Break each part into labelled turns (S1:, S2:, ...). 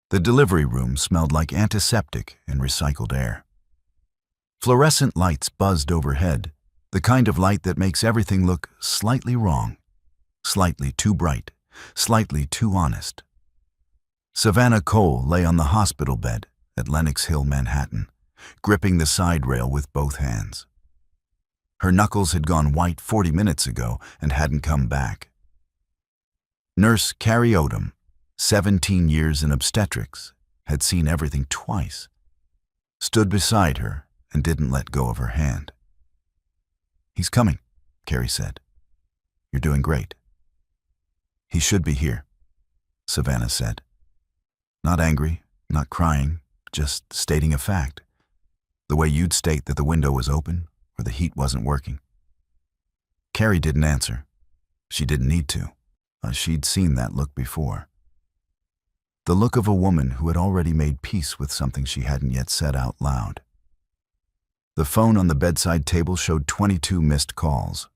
S1: The delivery room smelled like antiseptic and recycled air. Fluorescent lights buzzed overhead, the kind of light that makes everything look slightly wrong, slightly too bright, slightly too honest. Savannah Cole lay on the hospital bed at Lenox Hill, Manhattan, gripping the side rail with both hands. Her knuckles had gone white 40 minutes ago and hadn't come back. Nurse Carrie Odom, 17 years in obstetrics, had seen everything twice, stood beside her and didn't let go of her hand. "He's coming," Carrie said. "You're doing great." "He should be here," Savannah said. Not angry, not crying, just stating a fact. The way you'd state that the window was open or the heat wasn't working. Carrie didn't answer. She didn't need to. She'd seen that look before. The look of a woman who had already made peace with something she hadn't yet said out loud. The phone on the bedside table showed 22 missed calls.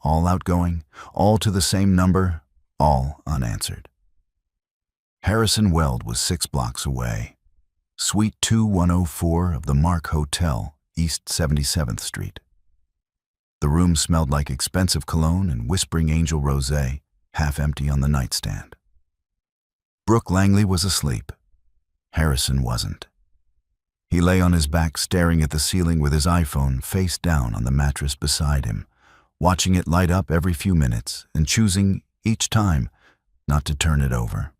S1: All outgoing, all to the same number, all unanswered. Harrison Weld was 6 blocks away. Suite 2104 of the Mark Hotel, East 77th Street. The room smelled like expensive cologne and Whispering Angel rosé, half empty on the nightstand. Brooke Langley was asleep. Harrison wasn't. He lay on his back staring at the ceiling with his iPhone face down on the mattress beside him, watching it light up every few minutes and choosing, each time, not to turn it over.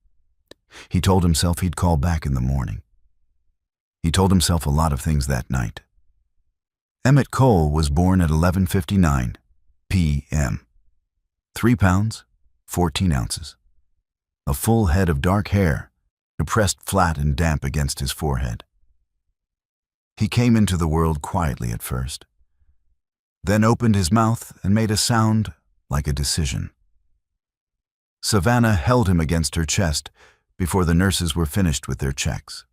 S1: He told himself he'd call back in the morning. He told himself a lot of things that night. Emmett Cole was born at 11:59 p.m. 3 pounds, 14 ounces. A full head of dark hair, pressed flat and damp against his forehead. He came into the world quietly at first, then opened his mouth and made a sound like a decision. Savannah held him against her chest before the nurses were finished with their checks.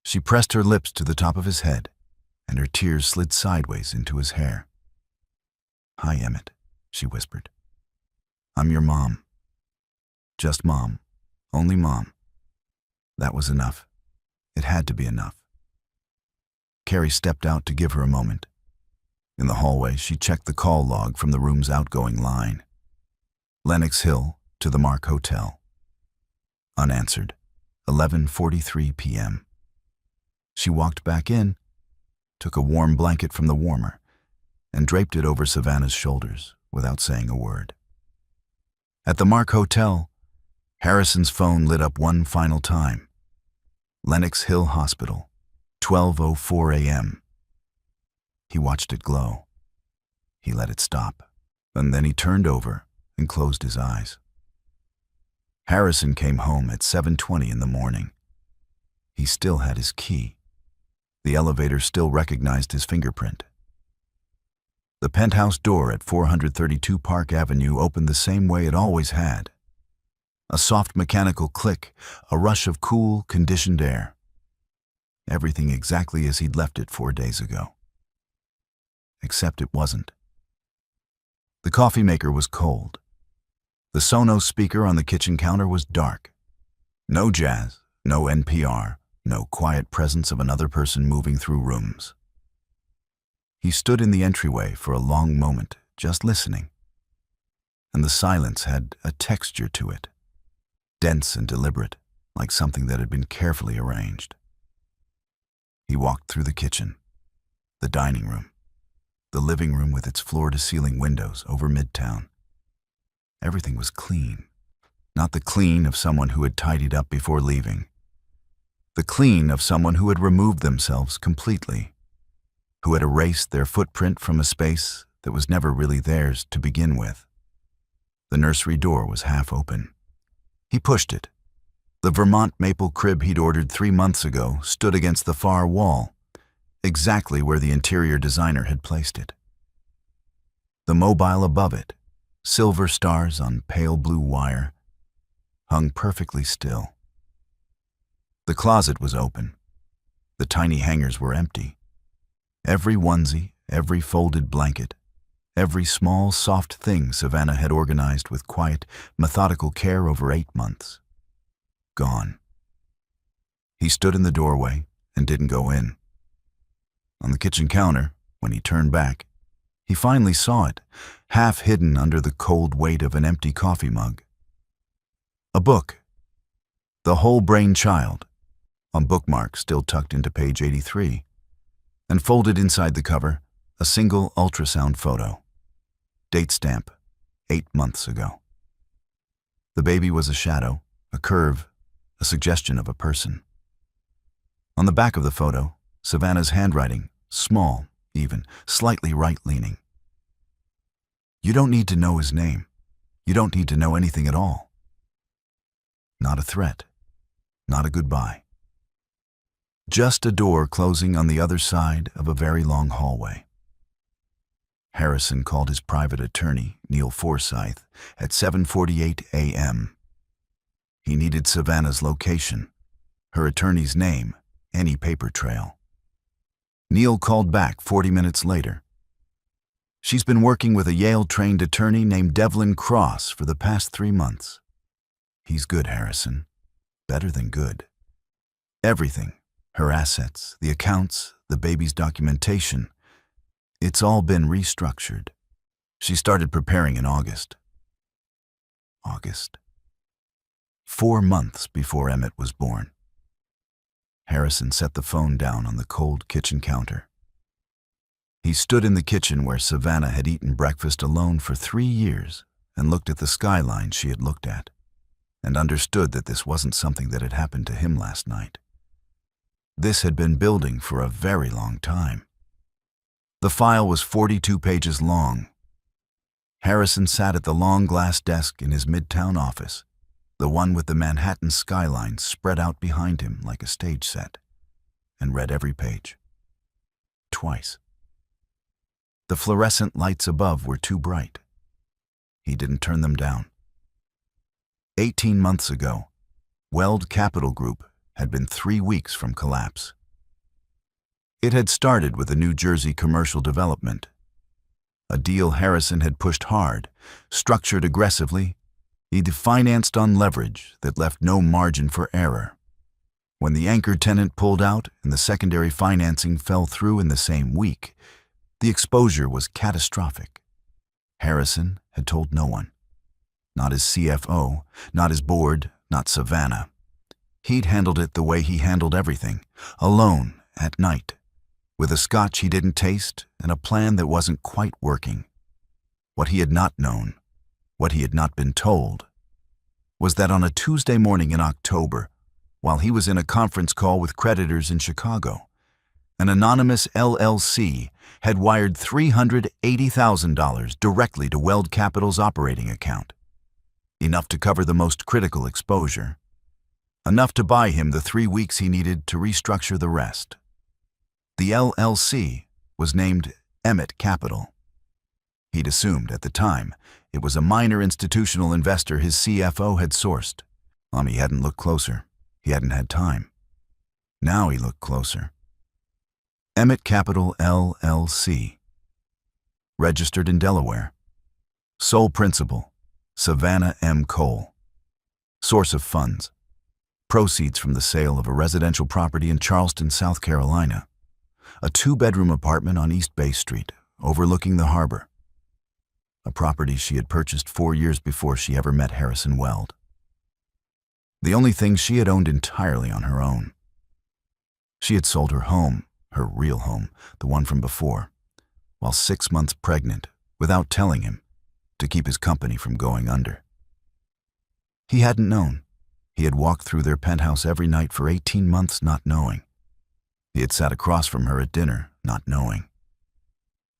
S1: She pressed her lips to the top of his head, and her tears slid sideways into his hair. "Hi, Emmett," she whispered. "I'm your mom. Just mom. Only mom." That was enough. It had to be enough. Carrie stepped out to give her a moment. In the hallway, she checked the call log from the room's outgoing line. Lenox Hill to the Mark Hotel. Unanswered. 11:43 p.m. She walked back in, took a warm blanket from the warmer, and draped it over Savannah's shoulders without saying a word. At the Mark Hotel, Harrison's phone lit up one final time. Lenox Hill Hospital, 12:04 a.m. He watched it glow. He let it stop, and then he turned over and closed his eyes. Harrison came home at 7:20 in the morning. He still had his key. The elevator still recognized his fingerprint. The penthouse door at 432 Park Avenue opened the same way it always had. A soft mechanical click, a rush of cool, conditioned air. Everything exactly as he'd left it 4 days ago. Except it wasn't. The coffee maker was cold. The Sonos speaker on the kitchen counter was dark. No jazz, no NPR, no quiet presence of another person moving through rooms. He stood in the entryway for a long moment, just listening. And the silence had a texture to it, dense and deliberate, like something that had been carefully arranged. He walked through the kitchen, the dining room, the living room with its floor-to-ceiling windows over Midtown. Everything was clean, not the clean of someone who had tidied up before leaving. The clean of someone who had removed themselves completely, who had erased their footprint from a space that was never really theirs to begin with. The nursery door was half open. He pushed it. The Vermont maple crib he'd ordered 3 months ago stood against the far wall, exactly where the interior designer had placed it. The mobile above it, silver stars on pale blue wire, hung perfectly still. The closet was open. The tiny hangers were empty. Every onesie, every folded blanket, every small, soft thing Savannah had organized with quiet, methodical care over 8 months. Gone. He stood in the doorway and didn't go in. On the kitchen counter, when he turned back, he finally saw it, half hidden under the cold weight of an empty coffee mug. A book, The Whole Brain Child, on bookmark still tucked into page 83, and folded inside the cover, a single ultrasound photo. Date stamp, 8 months ago. The baby was a shadow, a curve, a suggestion of a person. On the back of the photo, Savannah's handwriting, small, even, slightly right-leaning. You don't need to know his name. You don't need to know anything at all. Not a threat. Not a goodbye. Just a door closing on the other side of a very long hallway. Harrison called his private attorney, Neil Forsyth, at 7:48 a.m. He needed Savannah's location, her attorney's name, any paper trail. Neil called back 40 minutes later. She's been working with a Yale-trained attorney named Devlin Cross for the past 3 months. He's good, Harrison. Better than good. Everything, her assets, the accounts, the baby's documentation, it's all been restructured. She started preparing in August. 4 months before Emmett was born. Harrison set the phone down on the cold kitchen counter. He stood in the kitchen where Savannah had eaten breakfast alone for 3 years and looked at the skyline she had looked at, and understood that this wasn't something that had happened to him last night. This had been building for a very long time. The file was 42 pages long. Harrison sat at the long glass desk in his midtown office, the one with the Manhattan skyline spread out behind him like a stage set, and read every page. Twice. The fluorescent lights above were too bright. He didn't turn them down. 18 months ago, Weld Capital Group had been 3 weeks from collapse. It had started with a New Jersey commercial development, a deal Harrison had pushed hard, structured aggressively. He'd financed on leverage that left no margin for error. When the anchor tenant pulled out and the secondary financing fell through in the same week, the exposure was catastrophic. Harrison had told no one. Not his CFO, not his board, not Savannah. He'd handled it the way he handled everything, alone, at night, with a scotch he didn't taste and a plan that wasn't quite working. What he had not known, what he had not been told, was that on a Tuesday morning in October, while he was in a conference call with creditors in Chicago, an anonymous LLC had wired $380,000 directly to Weld Capital's operating account, enough to cover the most critical exposure, enough to buy him the 3 weeks he needed to restructure the rest. The LLC was named Emmett Capital. He'd assumed at the time it was a minor institutional investor his CFO had sourced. He hadn't looked closer. He hadn't had time. Now he looked closer. Emmett Capital LLC. Registered in Delaware. Sole principal, Savannah M. Cole. Source of funds. Proceeds from the sale of a residential property in Charleston, South Carolina. A 2-bedroom apartment on East Bay Street, overlooking the harbor. A property she had purchased 4 years before she ever met Harrison Weld. The only thing she had owned entirely on her own. She had sold her home, her real home, the one from before, while 6 months pregnant, without telling him, to keep his company from going under. He hadn't known. He had walked through their penthouse every night for 18 months not knowing. He had sat across from her at dinner, not knowing.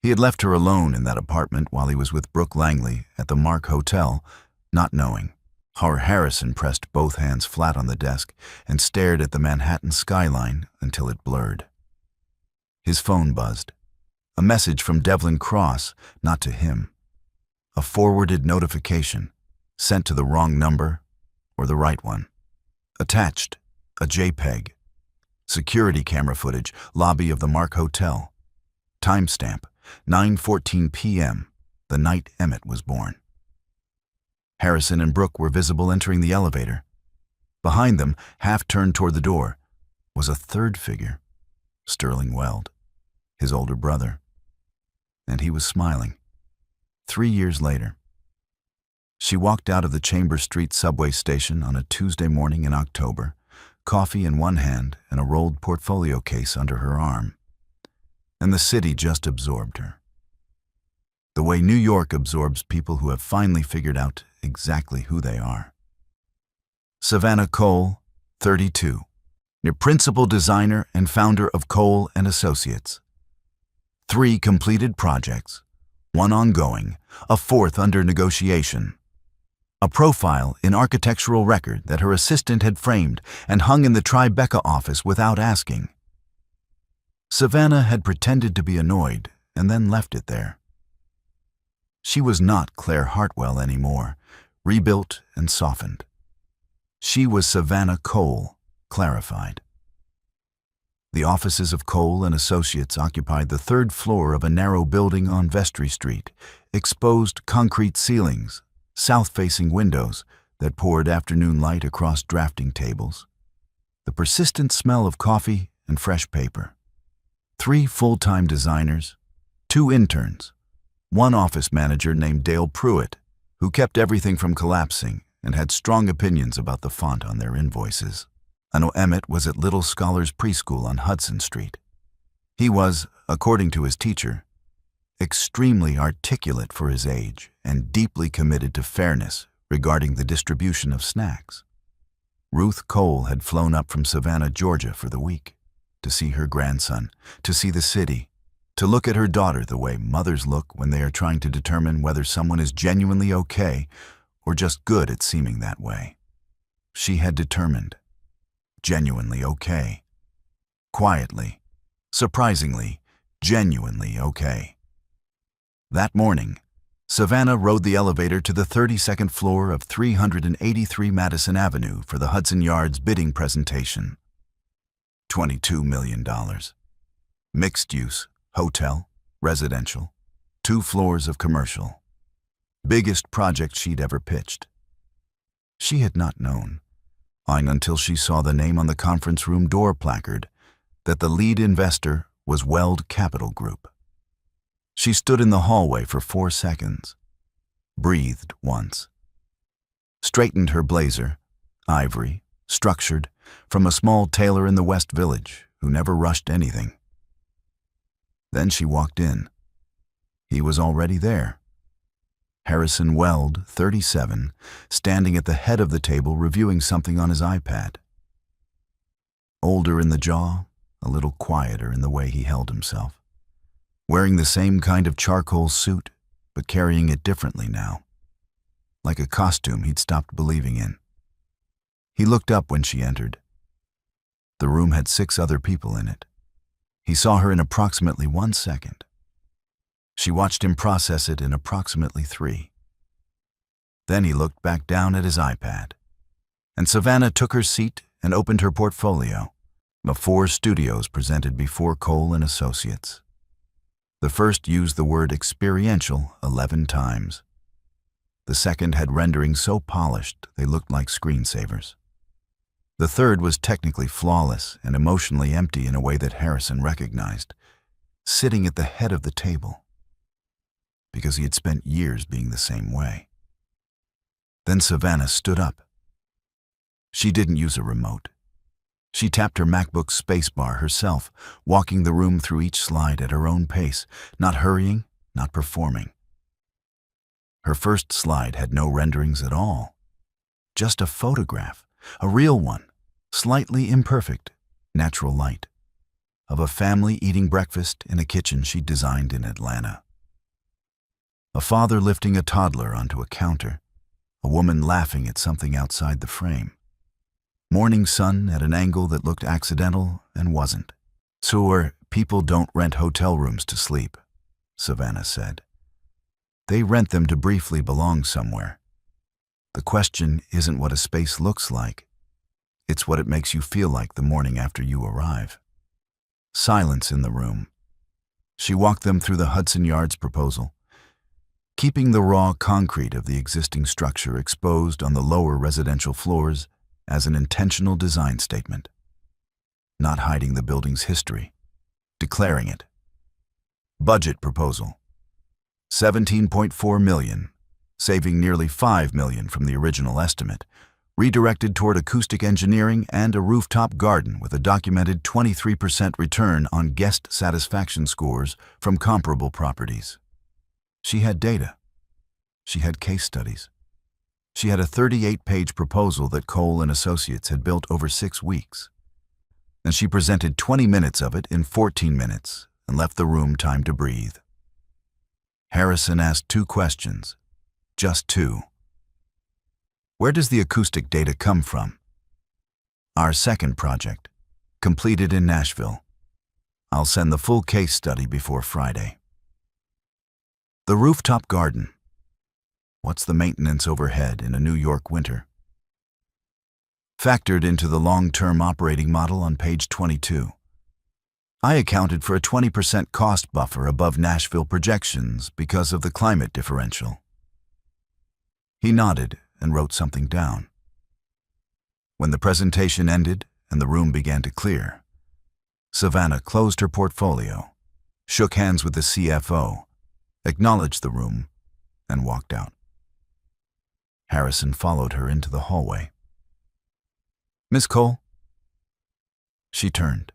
S1: He had left her alone in that apartment while he was with Brooke Langley at the Mark Hotel, not knowing. Harrison pressed both hands flat on the desk and stared at the Manhattan skyline until it blurred. His phone buzzed. A message from Devlin Cross, not to him. A forwarded notification, sent to the wrong number or the right one. Attached, a JPEG. Security camera footage, lobby of the Mark Hotel. Timestamp, 9:14 p.m., the night Emmett was born. Harrison and Brooke were visible entering the elevator. Behind them, half turned toward the door, was a third figure, Sterling Weld, his older brother. And he was smiling. 3 years later. She walked out of the Chambers Street subway station on a Tuesday morning in October, coffee in one hand and a rolled portfolio case under her arm. And the city just absorbed her. The way New York absorbs people who have finally figured out exactly who they are. Savannah Cole, 32, your principal designer and founder of Cole & Associates. 3 completed projects, 1 ongoing, a 4th under negotiation. A profile in architectural record that her assistant had framed and hung in the Tribeca office without asking. Savannah had pretended to be annoyed and then left it there. She was not Claire Hartwell anymore, rebuilt and softened. She was Savannah Cole, clarified. The offices of Cole & Associates occupied the 3rd floor of a narrow building on Vestry Street, exposed concrete ceilings, south-facing windows that poured afternoon light across drafting tables, the persistent smell of coffee and fresh paper. 3 full-time designers, 2 interns, 1 office manager named Dale Pruitt, who kept everything from collapsing and had strong opinions about the font on their invoices. Ano Emmett was at Little Scholars Preschool on Hudson Street. He was, according to his teacher, extremely articulate for his age and deeply committed to fairness regarding the distribution of snacks. Ruth Cole had flown up from Savannah, Georgia for the week, to see her grandson, to see the city, to look at her daughter the way mothers look when they are trying to determine whether someone is genuinely okay or just good at seeming that way. She had determined. Genuinely okay. Quietly, surprisingly, genuinely okay. That morning, Savannah rode the elevator to the 32nd floor of 383 Madison Avenue for the Hudson Yards bidding presentation. $22 million. Mixed use, hotel, residential, 2 floors of commercial. Biggest project she'd ever pitched. She had not known, until she saw the name on the conference room door placard, that the lead investor was Weld Capital Group. She stood in the hallway for 4 seconds, breathed once, straightened her blazer, ivory, structured, from a small tailor in the West Village who never rushed anything. Then she walked in. He was already there. Harrison Weld, 37, standing at the head of the table reviewing something on his iPad. Older in the jaw, a little quieter in the way he held himself. Wearing the same kind of charcoal suit, but carrying it differently now. Like a costume he'd stopped believing in. He looked up when she entered. The room had 6 other people in it. He saw her in approximately 1 second. She watched him process it in approximately 3. Then he looked back down at his iPad, and Savannah took her seat and opened her portfolio. The 4 studios presented before Cole & Associates. The first used the word experiential 11 times. The second had renderings so polished they looked like screensavers. The third was technically flawless and emotionally empty in a way that Harrison recognized, sitting at the head of the table, because he had spent years being the same way. Then Savannah stood up. She didn't use a remote. She tapped her MacBook spacebar herself, walking the room through each slide at her own pace, not hurrying, not performing. Her first slide had no renderings at all. Just a photograph, a real one, slightly imperfect, natural light, of a family eating breakfast in a kitchen she'd designed in Atlanta. A father lifting a toddler onto a counter, a woman laughing at something outside the frame. Morning sun at an angle that looked accidental and wasn't. So people don't rent hotel rooms to sleep, Savannah said. They rent them to briefly belong somewhere. The question isn't what a space looks like. It's what it makes you feel like the morning after you arrive. Silence in the room. She walked them through the Hudson Yards proposal, keeping the raw concrete of the existing structure exposed on the lower residential floors as an intentional design statement. not hiding the building's history, declaring it. Budget proposal: $17.4 million, saving nearly $5 million from the original estimate, redirected toward acoustic engineering and a rooftop garden with a documented 23% return on guest satisfaction scores from comparable properties. She had data. She had case studies. She had a 38-page proposal that Cole and Associates had built over 6 weeks. And she presented 20 minutes of it in 14 minutes and left the room time to breathe. Harrison asked 2 questions. Just 2. Where does the acoustic data come from? Our second project, completed in Nashville. I'll send the full case study before Friday. The rooftop garden. What's the maintenance overhead in a New York winter? Factored into the long-term operating model on page 22. I accounted for a 20% cost buffer above Nashville projections because of the climate differential. He nodded and wrote something down. When the presentation ended and the room began to clear, Savannah closed her portfolio, shook hands with the CFO, acknowledged the room, and walked out. Harrison followed her into the hallway. "Miss Cole?" She turned,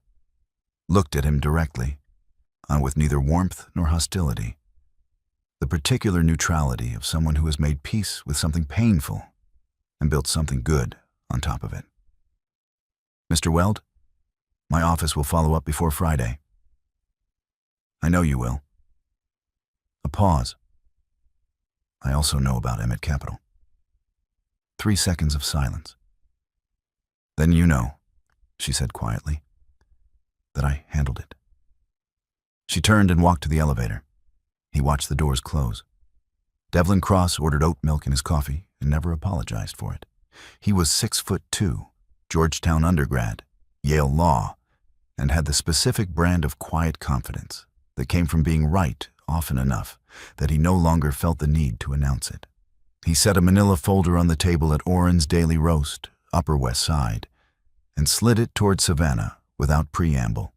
S1: looked at him directly, with neither warmth nor hostility. The particular neutrality of someone who has made peace with something painful and built something good on top of it. "Mr. Weld, my office will follow up before Friday." "I know you will." A pause. "I also know about Emmett Capital." 3 seconds of silence. "Then you know," she said quietly, "that I handled it." She turned and walked to the elevator. He watched the doors close. Devlin Cross ordered oat milk in his coffee and never apologized for it. He was 6'2", Georgetown undergrad, Yale Law, and had the specific brand of quiet confidence that came from being right often enough that he no longer felt the need to announce it. He set a manila folder on the table at Oren's Daily Roast, Upper West Side, and slid it toward Savannah without preamble.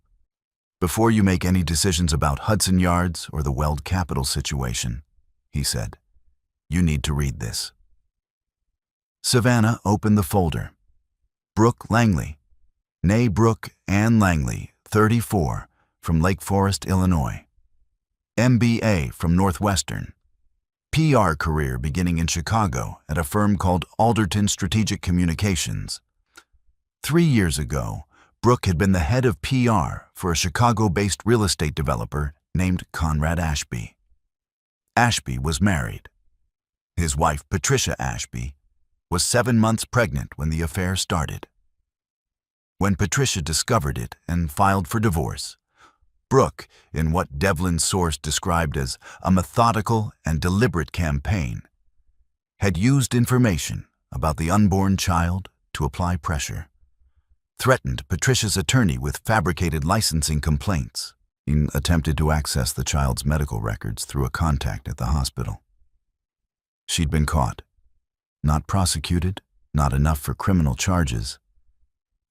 S1: "Before you make any decisions about Hudson Yards or the Weld Capital situation," he said, "you need to read this." Savannah opened the folder. Brooke Langley, née Brooke Ann Langley, 34, from Lake Forest, Illinois. MBA from Northwestern. PR career beginning in Chicago at a firm called Alderton Strategic Communications. 3 years ago, Brooke had been the head of PR for a Chicago-based real estate developer named Conrad Ashby. Ashby was married. His wife, Patricia Ashby, was 7 months pregnant when the affair started. When Patricia discovered it and filed for divorce, Brooke, in what Devlin's source described as a methodical and deliberate campaign, had used information about the unborn child to apply pressure, threatened Patricia's attorney with fabricated licensing complaints, and attempted to access the child's medical records through a contact at the hospital. She'd been caught, not prosecuted, not enough for criminal charges,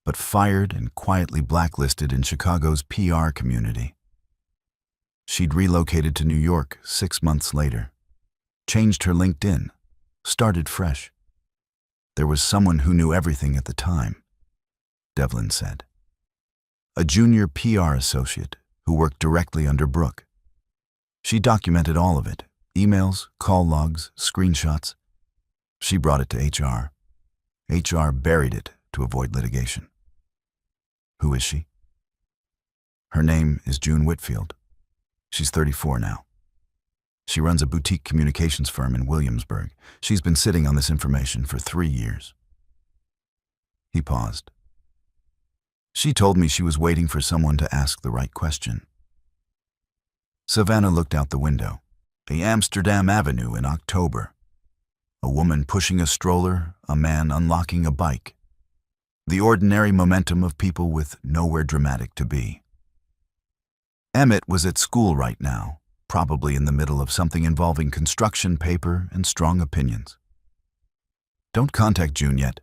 S1: but fired and quietly blacklisted in Chicago's PR community. She'd relocated to New York 6 months later, changed her LinkedIn, started fresh. There was someone who knew everything at the time, Devlin said. A junior PR associate who worked directly under Brooke. She documented all of it, emails, call logs, screenshots. She brought it to HR. HR buried it to avoid litigation. Who is she? Her name is June Whitfield. She's 34 now. She runs a boutique communications firm in Williamsburg. She's been sitting on this information for 3 years. He paused. She told me she was waiting for someone to ask the right question. Savannah looked out the window. The Amsterdam Avenue in October. A woman pushing a stroller, a man unlocking a bike. The ordinary momentum of people with nowhere dramatic to be. Emmett was at school right now, probably in the middle of something involving construction paper and strong opinions. "Don't contact June yet,"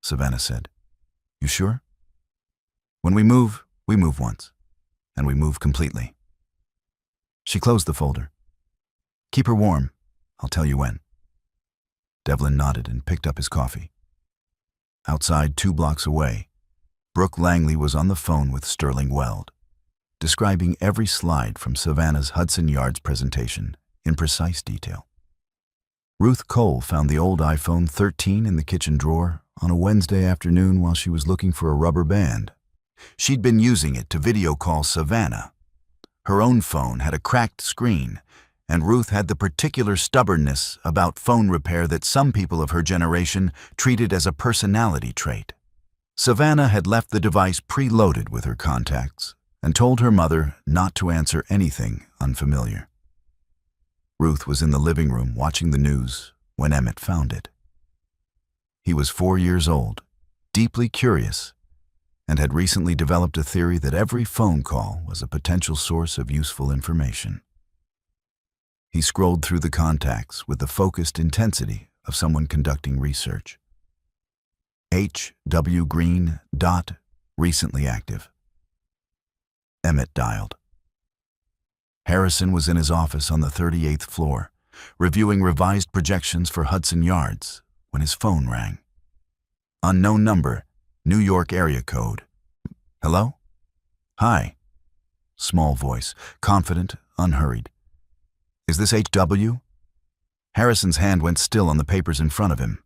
S1: Savannah said. "You sure?" When we move once, and we move completely. She closed the folder. Keep her warm. I'll tell you when. Devlin nodded and picked up his coffee. Outside, 2 blocks away, Brooke Langley was on the phone with Sterling Weld, describing every slide from Savannah's Hudson Yards presentation in precise detail. Ruth Cole found the old iPhone 13 in the kitchen drawer on a Wednesday afternoon while she was looking for a rubber band. She'd been using it to video call Savannah. Her own phone had a cracked screen, and Ruth had the particular stubbornness about phone repair that some people of her generation treated as a personality trait. Savannah had left the device preloaded with her contacts and told her mother not to answer anything unfamiliar. Ruth was in the living room watching the news when Emmett found it. He was 4 years old, deeply curious, and had recently developed a theory that every phone call was a potential source of useful information. He scrolled through the contacts with the focused intensity of someone conducting research. H.W. Green. Recently active. Emmett dialed. Harrison was in his office on the 38th floor, reviewing revised projections for Hudson Yards, when his phone rang. Unknown number, New York area code. Hello? Hi. Small voice, confident, unhurried. Is this H.W.? Harrison's hand went still on the papers in front of him.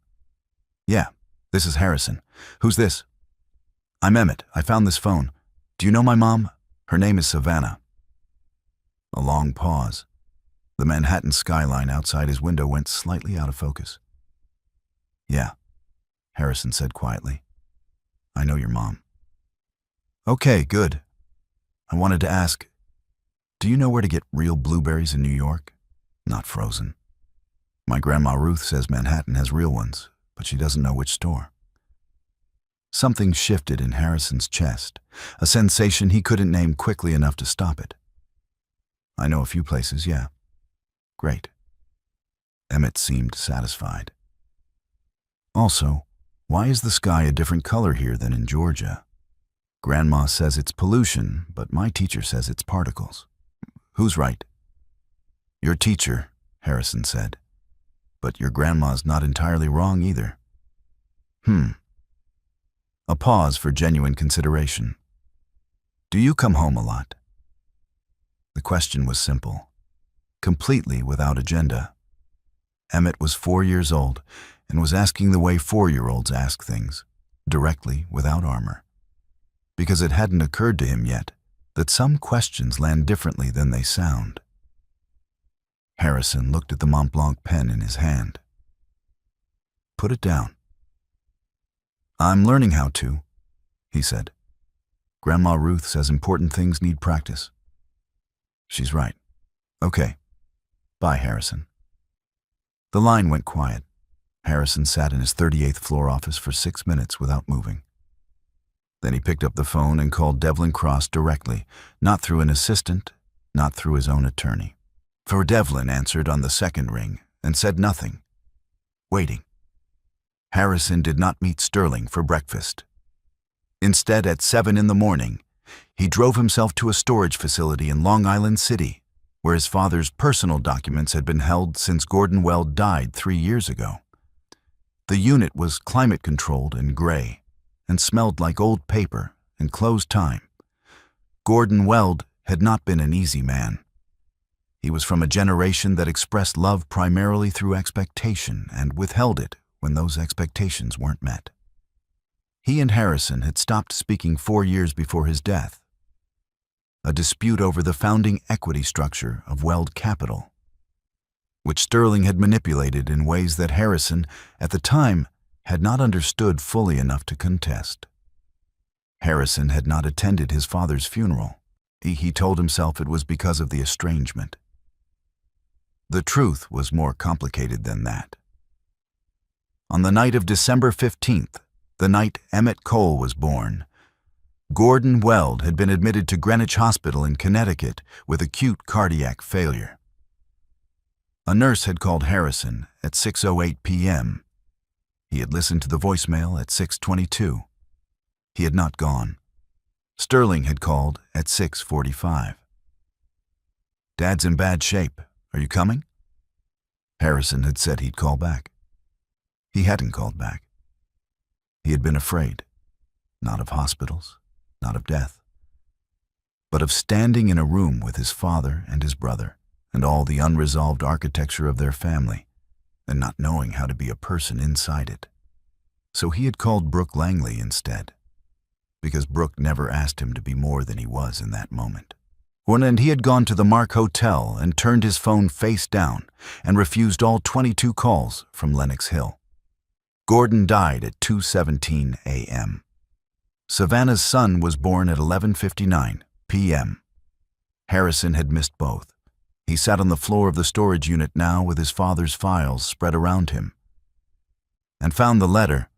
S1: Yeah, this is Harrison. Who's this? I'm Emmett. I found this phone. Do you know my mom? Her name is Savannah. A long pause. The Manhattan skyline outside his window went slightly out of focus. Yeah, Harrison said quietly. I know your mom. Okay, good. I wanted to ask, do you know where to get real blueberries in New York? Not frozen. My grandma Ruth says Manhattan has real ones, but she doesn't know which store. Something shifted in Harrison's chest, a sensation he couldn't name quickly enough to stop it. I know a few places, yeah. Great. Emmett seemed satisfied. Also, why is the sky a different color here than in Georgia? Grandma says it's pollution, but my teacher says it's particles. Who's right? Your teacher, Harrison said. But your grandma's not entirely wrong either. A pause for genuine consideration. Do you come home a lot? The question was simple, completely without agenda. Emmett was 4 years old and was asking the way 4-year-olds ask things, directly, without armor. Because it hadn't occurred to him yet that some questions land differently than they sound. Harrison looked at the Mont Blanc pen in his hand. Put it down. I'm learning how to, he said. Grandma Ruth says important things need practice. She's right. Okay. Bye, Harrison. The line went quiet. Harrison sat in his 38th floor office for 6 minutes without moving. Then he picked up the phone and called Devlin Cross directly, not through an assistant, not through his own attorney. For Devlin answered on the second ring and said nothing, waiting. Harrison did not meet Sterling for breakfast. Instead, at 7 in the morning, he drove himself to a storage facility in Long Island City, where his father's personal documents had been held since Gordon Weld died 3 years ago. The unit was climate-controlled and gray, and smelled like old paper and closed time. Gordon Weld had not been an easy man. He was from a generation that expressed love primarily through expectation and withheld it when those expectations weren't met. He and Harrison had stopped speaking 4 years before his death. A dispute over the founding equity structure of Weld Capital, which Sterling had manipulated in ways that Harrison, at the time, had not understood fully enough to contest. Harrison had not attended his father's funeral. He told himself it was because of the estrangement. The truth was more complicated than that. On the night of December 15th, the night Emmett Cole was born, Gordon Weld had been admitted to Greenwich Hospital in Connecticut with acute cardiac failure. A nurse had called Harrison at 6:08 p.m. He had listened to the voicemail at 6:22. He had not gone. Sterling had called at 6:45. "Dad's in bad shape. Are you coming?" Harrison had said he'd call back. He hadn't called back. He had been afraid, not of hospitals, not of death, but of standing in a room with his father and his brother and all the unresolved architecture of their family and not knowing how to be a person inside it. So he had called Brooke Langley instead, because Brooke never asked him to be more than he was in that moment. And he had gone to the Mark Hotel and turned his phone face down and refused all 22 calls from Lenox Hill. Gordon died at 2:17 a.m. Savannah's son was born at 11:59 p.m. Harrison had missed both. He sat on the floor of the storage unit now with his father's files spread around him and found the letter,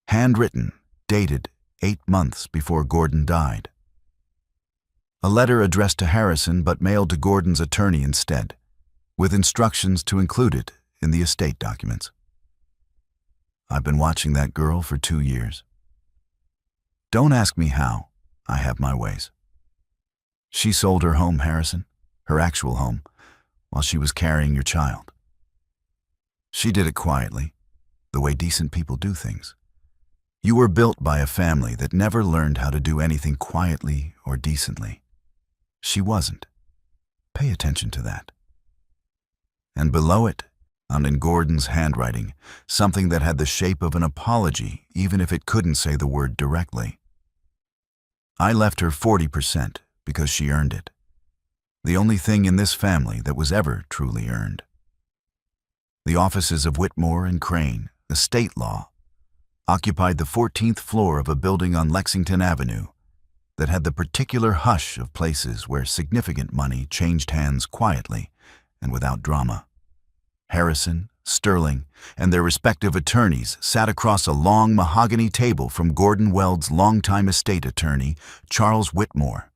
S1: handwritten, dated 8 months before Gordon died. A letter addressed to Harrison but mailed to Gordon's attorney instead, with instructions to include it in the estate documents. "I've been watching that girl for 2 years. Don't ask me how. I have my ways. She sold her home, Harrison, her actual home, while she was carrying your child. She did it quietly, the way decent people do things. You were built by a family that never learned how to do anything quietly or decently. She wasn't. Pay attention to that." And below it, in Gordon's handwriting, something that had the shape of an apology, even if it couldn't say the word directly. "I left her 40% because she earned it. The only thing in this family that was ever truly earned." The offices of Whitmore and Crane, estate law, occupied the 14th floor of a building on Lexington Avenue that had the particular hush of places where significant money changed hands quietly and without drama. Harrison, Sterling, and their respective attorneys sat across a long mahogany table from Gordon Weld's longtime estate attorney, Charles Whitmore,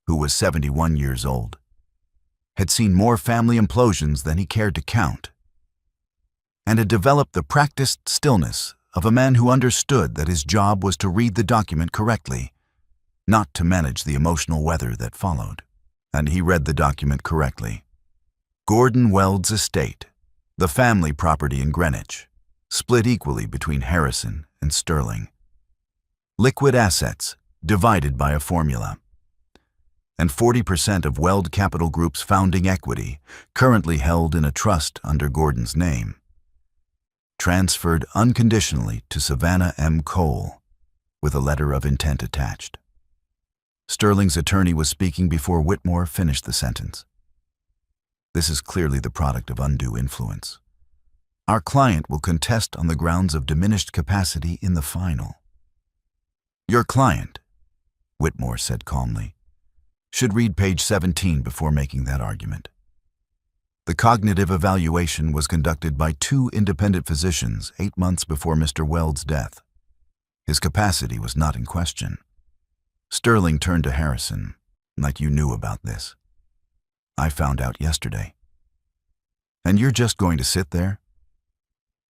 S1: who was 71 years old, had seen more family implosions than he cared to count, and had developed the practiced stillness of a man who understood that his job was to read the document correctly, not to manage the emotional weather that followed. And he read the document correctly. Gordon Weld's estate, the family property in Greenwich, split equally between Harrison and Sterling. Liquid assets divided by a formula. And 40% of Weld Capital Group's founding equity, currently held in a trust under Gordon's name, transferred unconditionally to Savannah M. Cole, with a letter of intent attached. Sterling's attorney was speaking before Whitmore finished the sentence. "This is clearly the product of undue influence. Our client will contest on the grounds of diminished capacity in the final." "Your client," Whitmore said calmly, "should read page 17 before making that argument. The cognitive evaluation was conducted by 2 independent physicians 8 months before Mr. Weld's death. His capacity was not in question." Sterling turned to Harrison, "Like you knew about this. I found out yesterday. And you're just going to sit there?"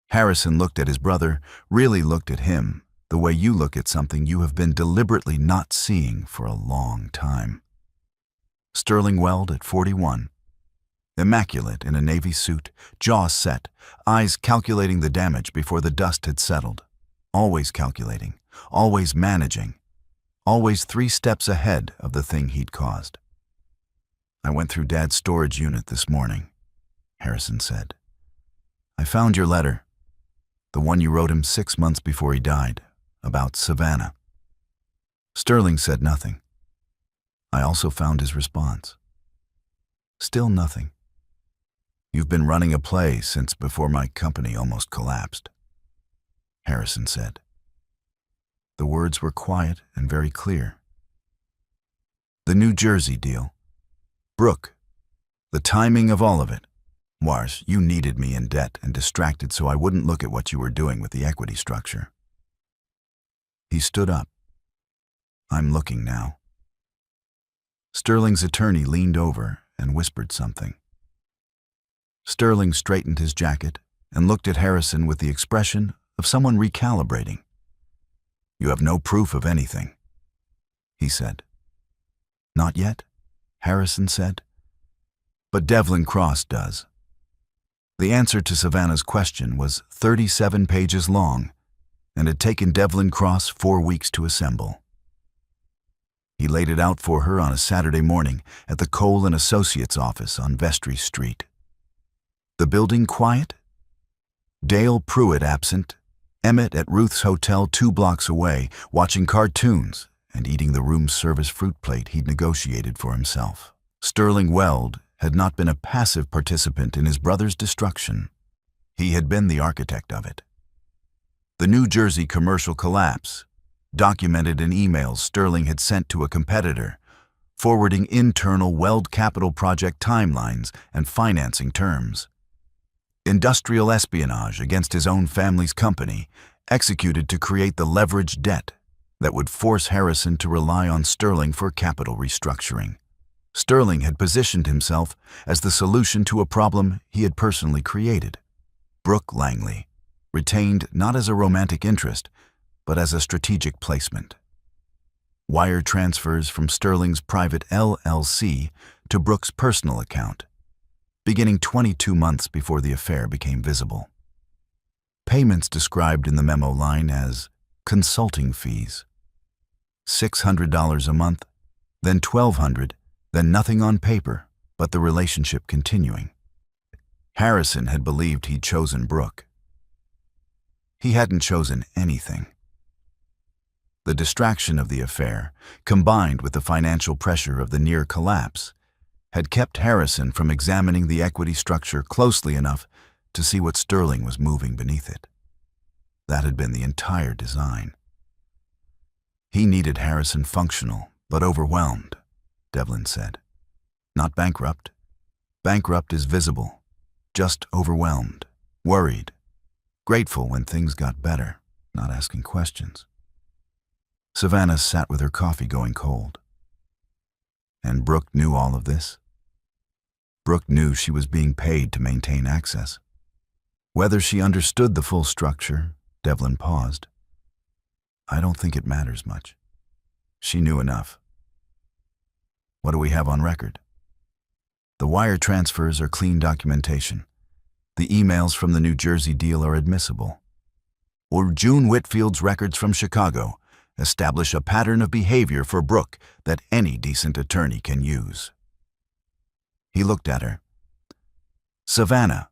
S1: Harrison looked at his brother, really looked at him, the way you look at something you have been deliberately not seeing for a long time. Sterling Weld at 41, immaculate in a navy suit, jaw set, eyes calculating the damage before the dust had settled, always calculating, always managing, always 3 steps ahead of the thing he'd caused. "I went through Dad's storage unit this morning," Harrison said. "I found your letter, the one you wrote him 6 months before he died, about Savannah." Sterling said nothing. I also found his response. "Still nothing. You've been running a play since before my company almost collapsed," Harrison said. The words were quiet and very clear. "The New Jersey deal. Brooke. The timing of all of it. Wars, you needed me in debt and distracted so I wouldn't look at what you were doing with the equity structure." He stood up. "I'm looking now." Sterling's attorney leaned over and whispered something. Sterling straightened his jacket and looked at Harrison with the expression of someone recalibrating. "You have no proof of anything. he said. Not yet, Harrison said. But Devlin Cross does. The answer to Savannah's question was 37 pages long and had taken Devlin Cross 4 weeks to assemble. He laid it out for her on a Saturday morning at the Cole & Associates office on Vestry Street. The building quiet? Dale Pruitt absent, Emmett at Ruth's hotel 2 blocks away, watching cartoons and eating the room service fruit plate he'd negotiated for himself. Sterling Weld had not been a passive participant in his brother's destruction. He had been the architect of it. The New Jersey commercial collapse, documented in emails Sterling had sent to a competitor, forwarding internal Weld Capital project timelines and financing terms. Industrial espionage against his own family's company, executed to create the leveraged debt that would force Harrison to rely on Sterling for capital restructuring. Sterling had positioned himself as the solution to a problem he had personally created. Brooke Langley, retained not as a romantic interest, but as a strategic placement. Wire transfers from Sterling's private LLC to Brooke's personal account, beginning 22 months before the affair became visible. Payments described in the memo line as consulting fees. $600 a month, then $1,200, then nothing on paper, but the relationship continuing. Harrison had believed he'd chosen Brooke. He hadn't chosen anything. The distraction of the affair, combined with the financial pressure of the near collapse, had kept Harrison from examining the equity structure closely enough to see what Sterling was moving beneath it. That had been the entire design. He needed Harrison functional, but overwhelmed, Devlin said. Not bankrupt. Bankrupt is visible, just overwhelmed, worried, grateful when things got better, not asking questions. Savannah sat with her coffee going cold. And Brooke knew all of this. Brooke knew she was being paid to maintain access. Whether she understood the full structure, Devlin paused. I don't think it matters much. She knew enough. What do we have on record? The wire transfers are clean documentation. The emails from the New Jersey deal are admissible. Or June Whitfield's records from Chicago establish a pattern of behavior for Brooke that any decent attorney can use. He looked at her. Savannah,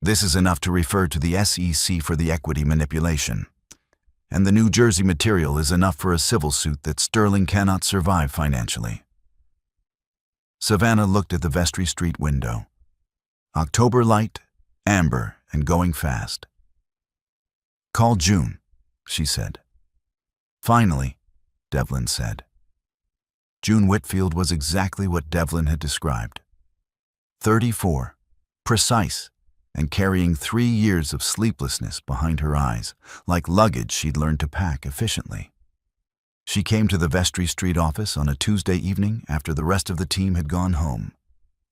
S1: this is enough to refer to the SEC for the equity manipulation. And the New Jersey material is enough for a civil suit that Sterling cannot survive financially. Savannah looked at the Vestry Street window. October light, amber, and going fast. Call June, she said. Finally, Devlin said. June Whitfield was exactly what Devlin had described. 34, precise, and carrying 3 years of sleeplessness behind her eyes, like luggage she'd learned to pack efficiently. She came to the Vestry Street office on a Tuesday evening after the rest of the team had gone home.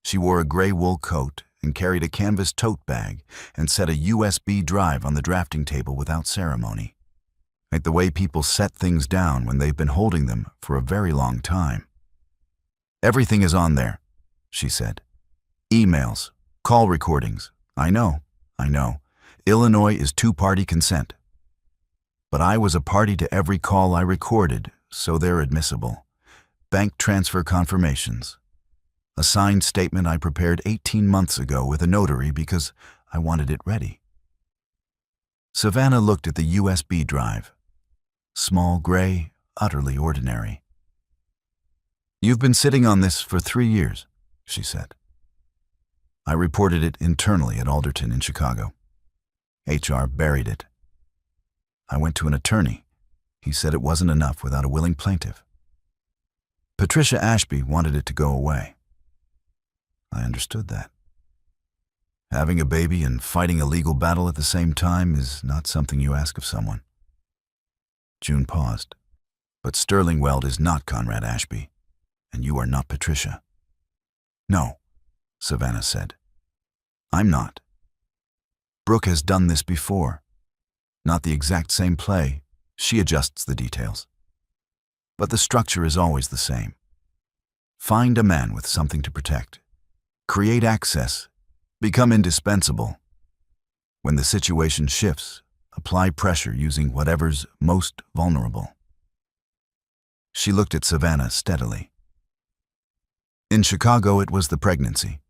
S1: She wore a gray wool coat and carried a canvas tote bag and set a USB drive on the drafting table without ceremony, like the way people set things down when they've been holding them for a very long time. Everything is on there, she said. Emails, call recordings. I know. Illinois is 2-party consent. But I was a party to every call I recorded, so they're admissible. Bank transfer confirmations. A signed statement I prepared 18 months ago with a notary because I wanted it ready. Savannah looked at the USB drive. Small, gray, utterly ordinary. You've been sitting on this for 3 years, she said. I reported it internally at Alderton in Chicago. HR buried it. I went to an attorney. He said it wasn't enough without a willing plaintiff. Patricia Ashby wanted it to go away. I understood that. Having a baby and fighting a legal battle at the same time is not something you ask of someone. June paused. But Sterling Weld is not Conrad Ashby, and you are not Patricia. No, Savannah said. I'm not. Brooke has done this before. Not the exact same play. She adjusts the details. but the structure is always the same. Find a man with something to protect. Create access. Become indispensable. When the situation shifts, apply pressure using whatever's most vulnerable. She looked at Savannah steadily. In Chicago, it was the pregnancy.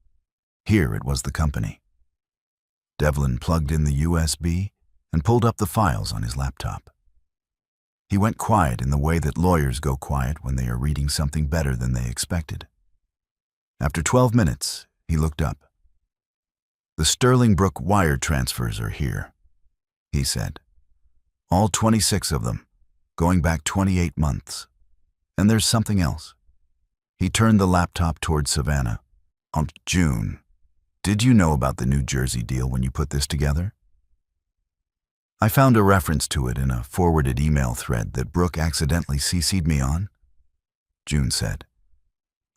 S1: Here, it was the company. Devlin plugged in the USB and pulled up the files on his laptop. He went quiet in the way that lawyers go quiet when they are reading something better than they expected. After 12 minutes, he looked up. "The Sterling Brook wire transfers are here," he said. "All 26 of them, going back 28 months. And there's something else." He turned the laptop toward Savannah. "June, did you know about the New Jersey deal when you put this together?" "I found a reference to it in a forwarded email thread that Brooke accidentally CC'd me on," June said.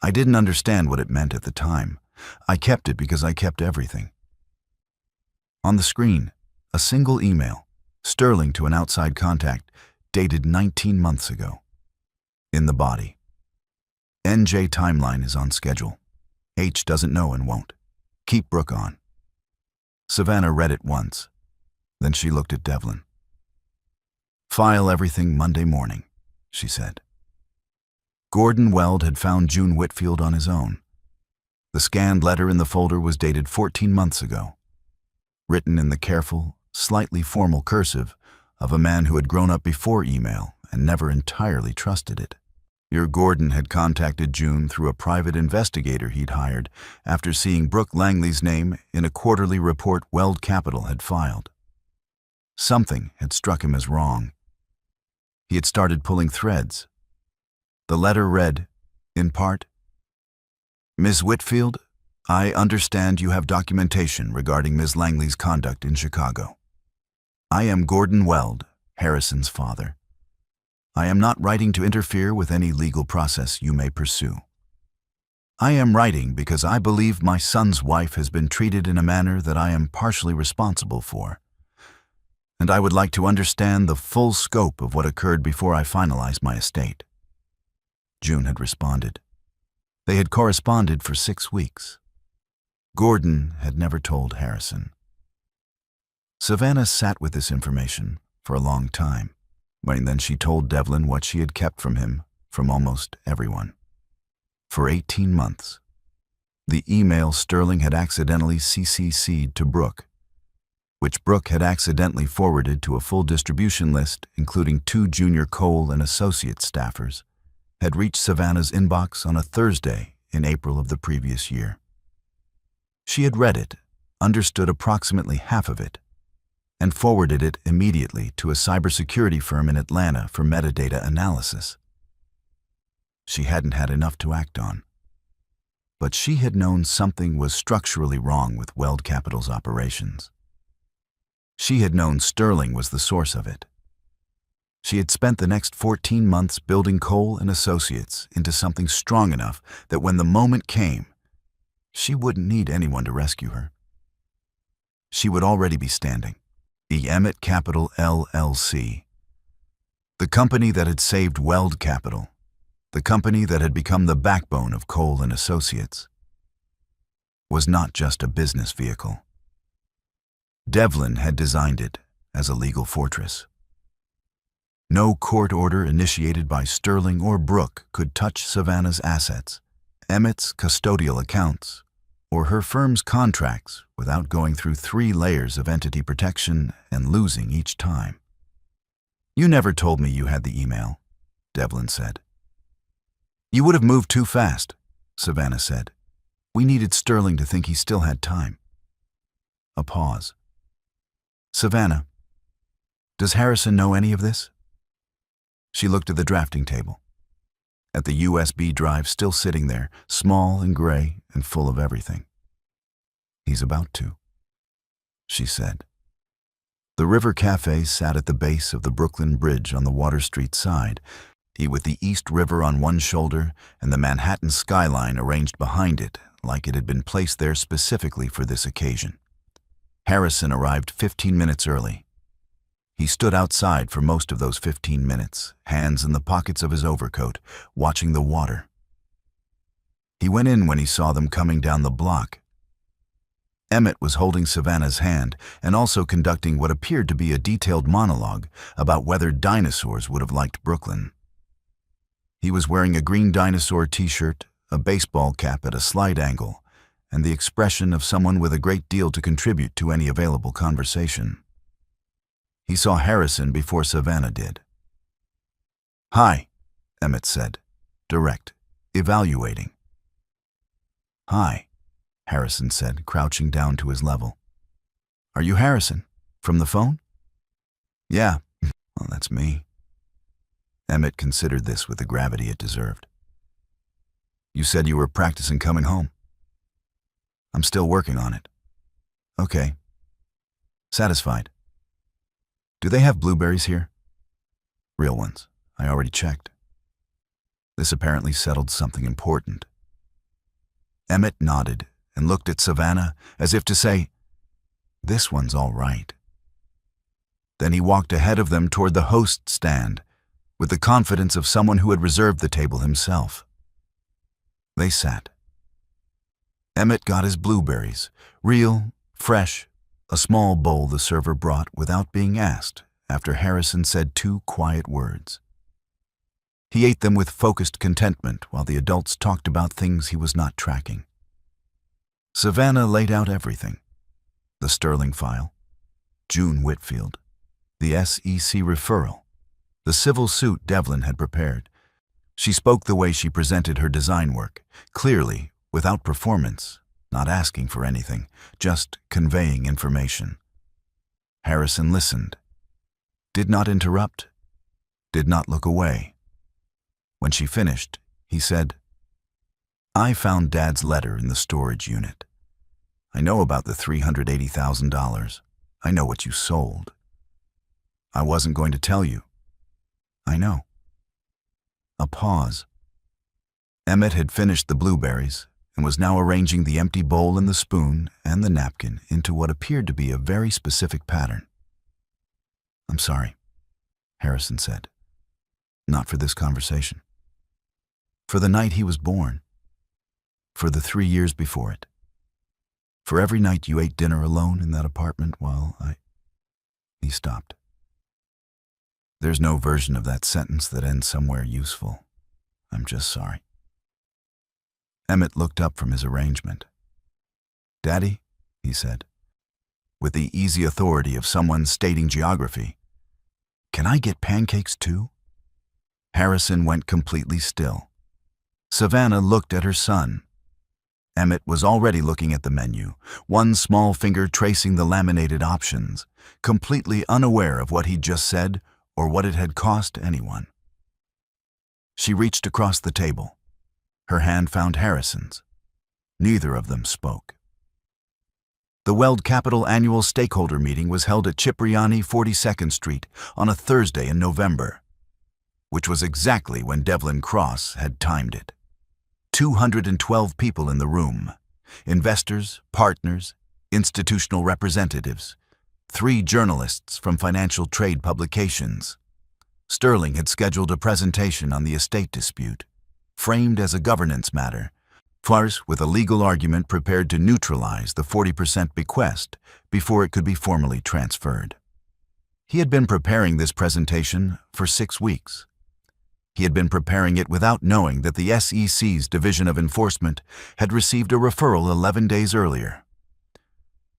S1: "I didn't understand what it meant at the time. I kept it because I kept everything." On the screen, a single email, Sterling to an outside contact, dated 19 months ago. In the body, "NJ timeline is on schedule. H doesn't know and won't. Keep Brooke on." Savannah read it once. Then she looked at Devlin. "File everything Monday morning," she said. Gordon Weld had found June Whitfield on his own. The scanned letter in the folder was dated 14 months ago, written in the careful, slightly formal cursive of a man who had grown up before email and never entirely trusted it. Your Gordon had contacted June through a private investigator he'd hired after seeing Brooke Langley's name in a quarterly report Weld Capital had filed. Something had struck him as wrong. He had started pulling threads. The letter read, in part, "Ms. Whitfield, I understand you have documentation regarding Ms. Langley's conduct in Chicago. I am Gordon Weld, Harrison's father. I am not writing to interfere with any legal process you may pursue. I am writing because I believe my son's wife has been treated in a manner that I am partially responsible for, and I would like to understand the full scope of what occurred before I finalize my estate." June had responded. They had corresponded for 6 weeks. Gordon had never told Harrison. Savannah sat with this information for a long time. Then she told Devlin what she had kept from him, from almost everyone. For 18 months. The email Sterling had accidentally CC'd to Brooke, which Brooke had accidentally forwarded to a full distribution list, including 2 junior Cole and Associates staffers, had reached Savannah's inbox on a Thursday in April of the previous year. She had read it, understood approximately half of it, and forwarded it immediately to a cybersecurity firm in Atlanta for metadata analysis. She hadn't had enough to act on, but she had known something was structurally wrong with Weld Capital's operations. She had known Sterling was the source of it. She had spent the next 14 months building Cole and Associates into something strong enough that when the moment came, she wouldn't need anyone to rescue her. She would already be standing. The Emmett Capital LLC, the company that had saved Weld Capital, the company that had become the backbone of Cole and Associates, was not just a business vehicle. Devlin had designed it as a legal fortress. No court order initiated by Sterling or Brooke could touch Savannah's assets, Emmett's custodial accounts, or her firm's contracts without going through 3 layers of entity protection and losing each time. "You never told me you had the email," Devlin said. "You would have moved too fast," Savannah said. "We needed Sterling to think he still had time." A pause. "Savannah, does Harrison know any of this?" She looked at the drafting table, at the USB drive still sitting there, small and gray and full of everything. "He's about to," she said. The River Cafe sat at the base of the Brooklyn Bridge on the Water Street side, with the East River on one shoulder and the Manhattan skyline arranged behind it like it had been placed there specifically for this occasion. Harrison arrived 15 minutes early. He stood outside for most of those 15 minutes, hands in the pockets of his overcoat, watching the water. He went in when he saw them coming down the block. Emmett was holding Savannah's hand and also conducting what appeared to be a detailed monologue about whether dinosaurs would have liked Brooklyn. He was wearing a green dinosaur t-shirt, a baseball cap at a slight angle, and the expression of someone with a great deal to contribute to any available conversation. He saw Harrison before Savannah did. "Hi," Emmett said, direct, evaluating. "Hi," Harrison said, crouching down to his level. "Are you Harrison? From the phone?" "Yeah, well, that's me." Emmett considered this with the gravity it deserved. "You said you were practicing coming home." "I'm still working on it." "Okay. Satisfied. Do they have blueberries here?" "Real ones. I already checked." This apparently settled something important. Emmett nodded and looked at Savannah as if to say, "This one's all right." Then he walked ahead of them toward the host stand with the confidence of someone who had reserved the table himself. They sat. Emmett got his blueberries, real, fresh, a small bowl the server brought without being asked after Harrison said 2 quiet words. He ate them with focused contentment while the adults talked about things he was not tracking. Savannah laid out everything: the Sterling file, June Whitfield, the SEC referral, the civil suit Devlin had prepared. She spoke the way she presented her design work, clearly, without performance, not asking for anything, just conveying information. Harrison listened, did not interrupt, did not look away. When she finished, he said, "I found Dad's letter in the storage unit. I know about the $380,000. I know what you sold. I wasn't going to tell you. I know." A pause. Emmett had finished the blueberries and was now arranging the empty bowl and the spoon and the napkin into what appeared to be a very specific pattern. "I'm sorry," Harrison said. "Not for this conversation. For the night he was born. For the 3 years before it. For every night you ate dinner alone in that apartment while I—" He stopped. There's no version of that sentence that ends somewhere useful. I'm just sorry. Emmett looked up from his arrangement. "Daddy," he said, with the easy authority of someone stating geography, "can I get pancakes too?" Harrison went completely still. Savannah looked at her son. Emmett was already looking at the menu, one small finger tracing the laminated options, completely unaware of what he'd just said or what it had cost anyone. She reached across the table. Her hand found Harrison's. Neither of them spoke. The Weld Capital annual stakeholder meeting was held at Cipriani 42nd Street on a Thursday in November, which was exactly when Devlin Cross had timed it. 212 people in the room: investors, partners, institutional representatives, 3 journalists from financial trade publications. Sterling had scheduled a presentation on the estate dispute, framed as a governance matter, farce with a legal argument prepared to neutralize the 40% bequest before it could be formally transferred. He had been preparing this presentation for 6 weeks. He had been preparing it without knowing that the SEC's Division of Enforcement had received a referral 11 days earlier.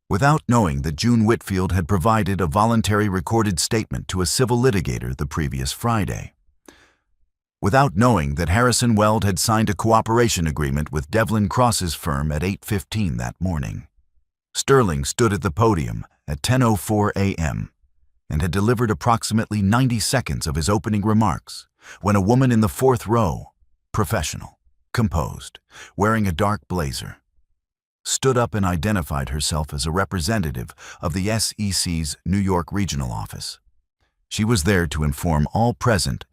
S1: Without knowing that June Whitfield had provided a voluntary recorded statement to a civil litigator the previous Friday. Without knowing that Harrison Weld had signed a cooperation agreement with Devlin Cross's firm at 8:15 that morning. Sterling stood at the podium at 10:04 a.m. and had delivered approximately 90 seconds of his opening remarks when a woman in the 4th row, professional, composed, wearing a dark blazer, stood up and identified herself as a representative of the SEC's New York regional office. She was there to inform all present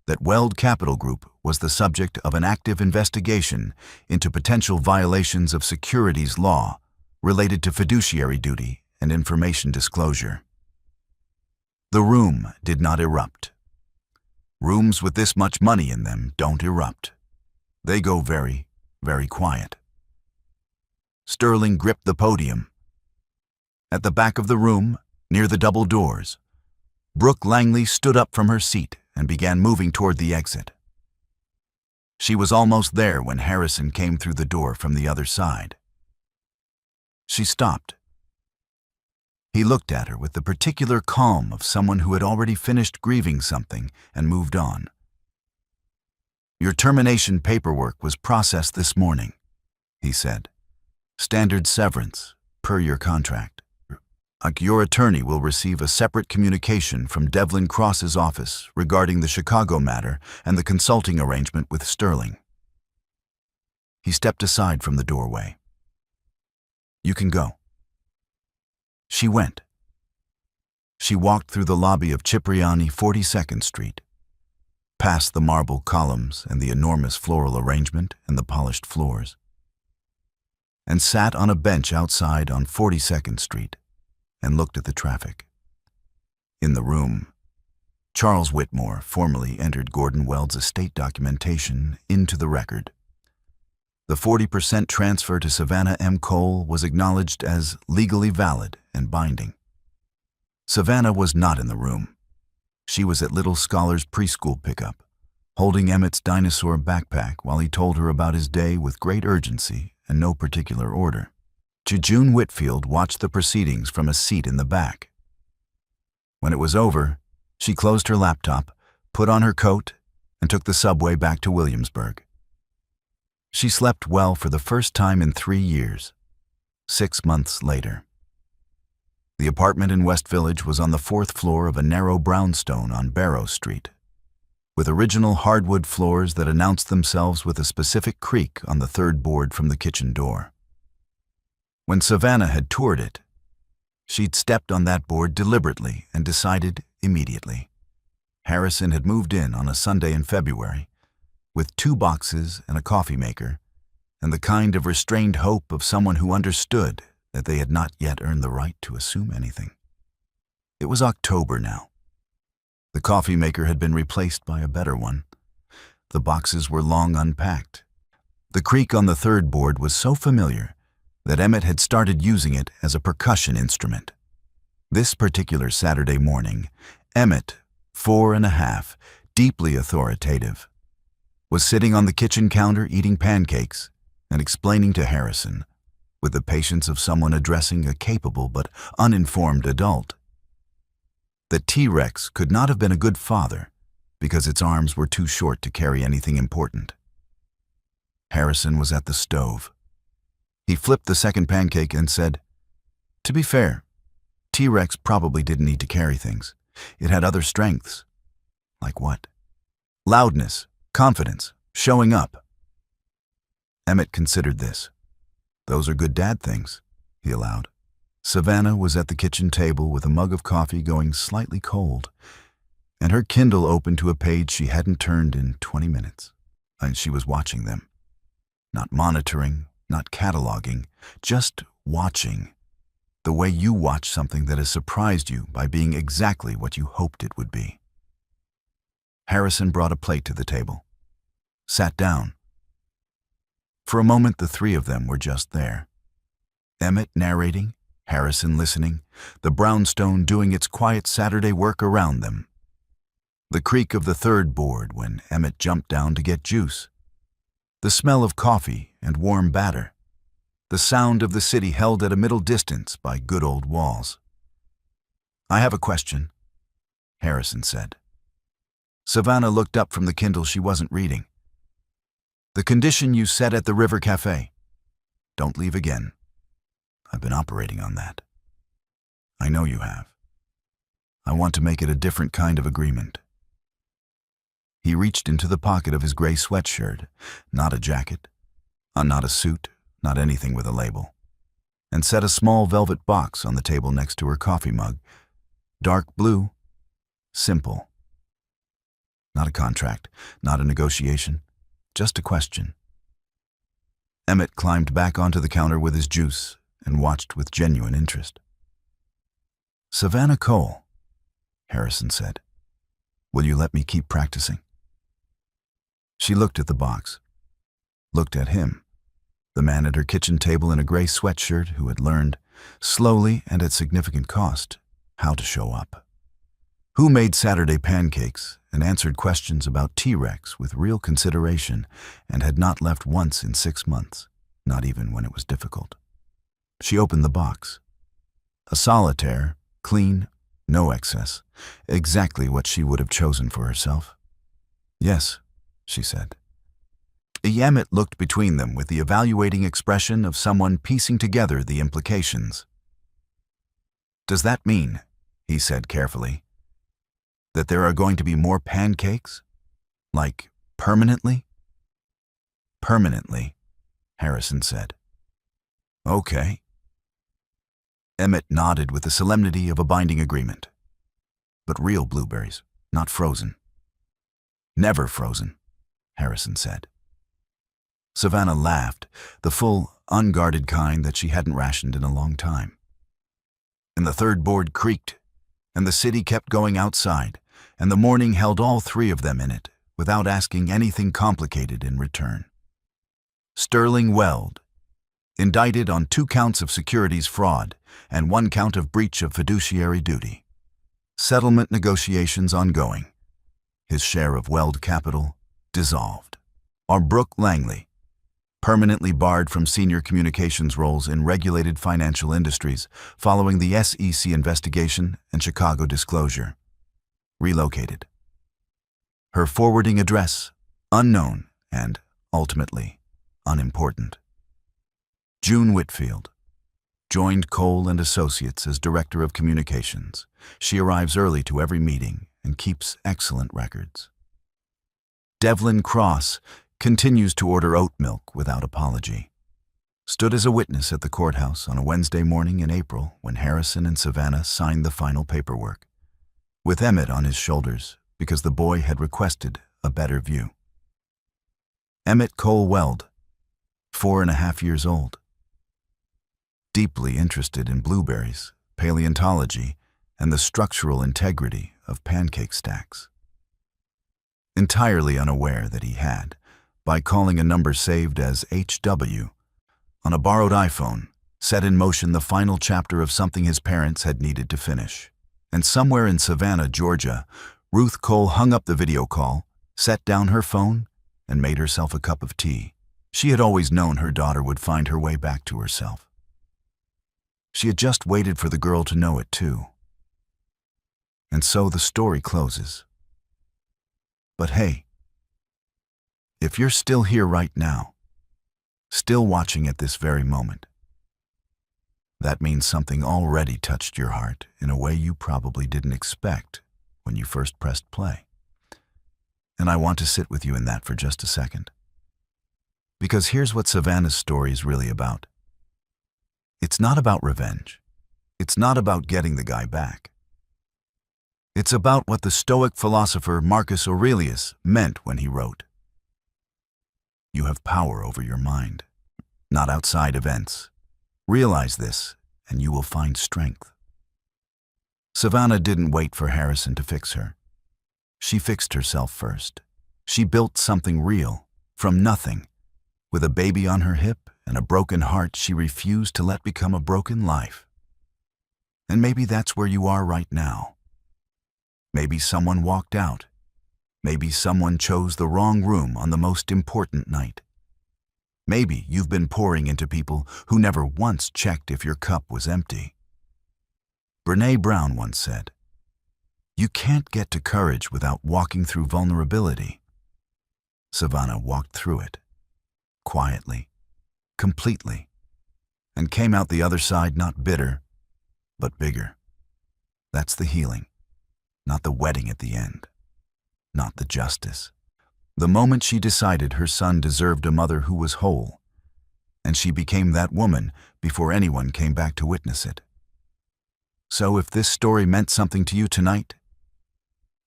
S1: that Weld Capital Group was the subject of an active investigation into potential violations of securities law related to fiduciary duty and information disclosure. The room did not erupt. Rooms with this much money in them don't erupt. They go very, very quiet. Sterling gripped the podium. At the back of the room, near the double doors, Brooke Langley stood up from her seat and began moving toward the exit. She was almost there when Harrison came through the door from the other side. She stopped. He looked at her with the particular calm of someone who had already finished grieving something and moved on. "Your termination paperwork was processed this morning," he said. "Standard severance, per your contract. Your attorney will receive a separate communication from Devlin Cross's office regarding the Chicago matter and the consulting arrangement with Sterling." He stepped aside from the doorway. "You can go." She went. She walked through the lobby of Cipriani 42nd Street, past the marble columns and the enormous floral arrangement and the polished floors, and sat on a bench outside on 42nd Street and looked at the traffic. In the room, Charles Whitmore formally entered Gordon Weld's estate documentation into the record. The 40% transfer to Savannah M. Cole was acknowledged as legally valid and binding. Savannah was not in the room. She was at Little Scholar's preschool pickup, holding Emmett's dinosaur backpack while he told her about his day with great urgency and no particular order. June Whitfield watched the proceedings from a seat in the back. When it was over, she closed her laptop, put on her coat, and took the subway back to Williamsburg. She slept well for the first time in 3 years, 6 months later. The apartment in West Village was on the 4th floor of a narrow brownstone on Barrow Street, with original hardwood floors that announced themselves with a specific creak on the 3rd board from the kitchen door. When Savannah had toured it, she'd stepped on that board deliberately and decided immediately. Harrison had moved in on a Sunday in February, with 2 boxes and a coffee maker, and the kind of restrained hope of someone who understood that they had not yet earned the right to assume anything. It was October now. The coffee maker had been replaced by a better one. The boxes were long unpacked. The creak on the 3rd board was so familiar that Emmett had started using it as a percussion instrument. This particular Saturday morning, Emmett, 4½, deeply authoritative, was sitting on the kitchen counter eating pancakes and explaining to Harrison, with the patience of someone addressing a capable but uninformed adult, that T-Rex could not have been a good father because its arms were too short to carry anything important. Harrison was at the stove. He flipped the second pancake and said, "To be fair, T-Rex probably didn't need to carry things. It had other strengths." "Like what?" "Loudness, confidence, showing up." Emmett considered this. "Those are good dad things," he allowed. Savannah was at the kitchen table with a mug of coffee going slightly cold, and her Kindle open to a page she hadn't turned in 20 minutes. And she was watching them. Not monitoring, not cataloging, just watching. The way you watch something that has surprised you by being exactly what you hoped it would be. Harrison brought a plate to the table. Sat down. For a moment, the 3 of them were just there. Emmett narrating, Harrison listening, the brownstone doing its quiet Saturday work around them. The creak of the 3rd board when Emmett jumped down to get juice. The smell of coffee and warm batter. The sound of the city held at a middle distance by good old walls. "I have a question," Harrison said. Savannah looked up from the Kindle she wasn't reading. "The condition you set at the River Cafe. Don't leave again. I've been operating on that. I know you have. I want to make it a different kind of agreement." He reached into the pocket of his gray sweatshirt, not a jacket, not a suit, not anything with a label, and set a small velvet box on the table next to her coffee mug. Dark blue, simple. Not a contract, not a negotiation, just a question. Emmett climbed back onto the counter with his juice and watched with genuine interest. "Savannah Cole," Harrison said. Will you let me keep practicing? She looked at the box, looked at him, the man at her kitchen table in a gray sweatshirt who had learned, slowly and at significant cost, how to show up. Who made Saturday pancakes and answered questions about T-Rex with real consideration and had not left once in 6 months, not even when it was difficult. She opened the box. A solitaire, clean, no excess, exactly what she would have chosen for herself. Yes, she said. Emmett looked between them with the evaluating expression of someone piecing together the implications. Does that mean, he said carefully, that there are going to be more pancakes? Like, permanently? Permanently, Harrison said. Okay. Emmett nodded with the solemnity of a binding agreement. But real blueberries, not frozen. Never frozen, Harrison said. Savannah laughed, the full, unguarded kind that she hadn't rationed in a long time. And the third board creaked, and the city kept going outside, and the morning held all 3 of them in it, without asking anything complicated in return. Sterling Weld, indicted on 2 counts of securities fraud and 1 count of breach of fiduciary duty. Settlement negotiations ongoing. His share of Weld Capital dissolved. Or Brooke Langley, permanently barred from senior communications roles in regulated financial industries following the SEC investigation and Chicago disclosure. Relocated. Her forwarding address, unknown and, ultimately, unimportant. June Whitfield. Joined Cole and Associates as Director of Communications. She arrives early to every meeting and keeps excellent records. Devlin Cross continues to order oat milk without apology. Stood as a witness at the courthouse on a Wednesday morning in April when Harrison and Savannah signed the final paperwork, with Emmett on his shoulders because the boy had requested a better view. Emmett Cole Weld, 4.5 years old. Deeply interested in blueberries, paleontology, and the structural integrity of pancake stacks. Entirely unaware that he had, by calling a number saved as HW, on a borrowed iPhone, set in motion the final chapter of something his parents had needed to finish. And somewhere in Savannah, Georgia, Ruth Cole hung up the video call, set down her phone, and made herself a cup of tea. She had always known her daughter would find her way back to herself. She had just waited for the girl to know it too. And so the story closes. But hey, if you're still here right now, still watching at this very moment, that means something already touched your heart in a way you probably didn't expect when you first pressed play. And I want to sit with you in that for just a second. Because here's what Savannah's story is really about. It's not about revenge. It's not about getting the guy back. It's about what the Stoic philosopher Marcus Aurelius meant when he wrote, "You have power over your mind, not outside events. Realize this, and you will find strength." Savannah didn't wait for Harrison to fix her. She fixed herself first. She built something real, from nothing. With a baby on her hip and a broken heart she refused to let become a broken life. And maybe that's where you are right now. Maybe someone walked out. Maybe someone chose the wrong room on the most important night. Maybe you've been pouring into people who never once checked if your cup was empty. Brené Brown once said, "You can't get to courage without walking through vulnerability." Savannah walked through it, quietly, completely, and came out the other side not bitter, but bigger. That's the healing, not the wedding at the end, not the justice. The moment she decided her son deserved a mother who was whole, and she became that woman before anyone came back to witness it. So if this story meant something to you tonight,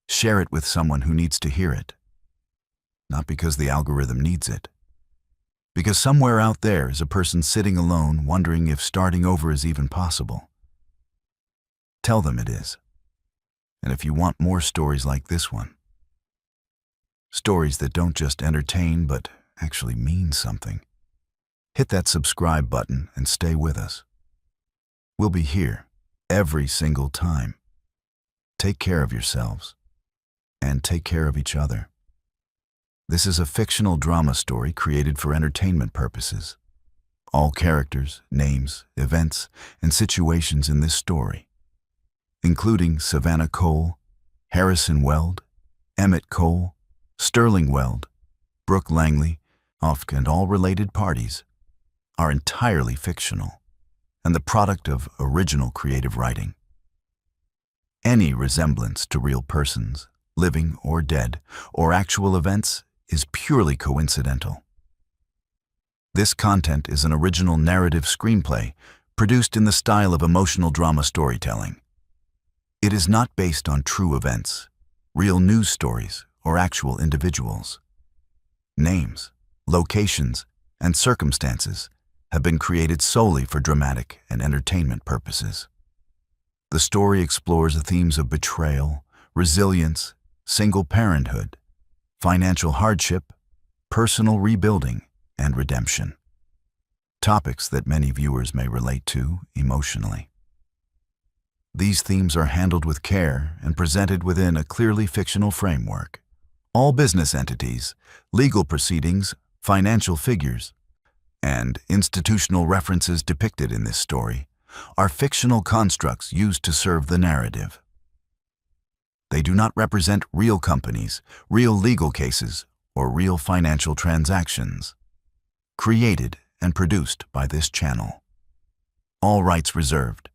S1: share it with someone who needs to hear it. Not because the algorithm needs it, because somewhere out there is a person sitting alone wondering if starting over is even possible. Tell them it is. And if you want more stories like this one, stories that don't just entertain but actually mean something, hit that subscribe button and stay with us. We'll be here every single time. Take care of yourselves and take care of each other. This is a fictional drama story created for entertainment purposes. All characters, names, events, and situations in this story, including Savannah Cole, Harrison Weld, Emmett Cole, Sterling Weld, Brooke Langley, and all related parties, are entirely fictional and the product of original creative writing. Any resemblance to real persons, living or dead, or actual events is purely coincidental. This content is an original narrative screenplay produced in the style of emotional drama storytelling. It is not based on true events, real news stories, or actual individuals. Names, locations, and circumstances have been created solely for dramatic and entertainment purposes. The story explores the themes of betrayal, resilience, single parenthood, financial hardship, personal rebuilding, and redemption. Topics that many viewers may relate to emotionally. These themes are handled with care and presented within a clearly fictional framework. All business entities, legal proceedings, financial figures, and institutional references depicted in this story are fictional constructs used to serve the narrative. They do not represent real companies, real legal cases, or real financial transactions. Created and produced by this channel. All rights reserved.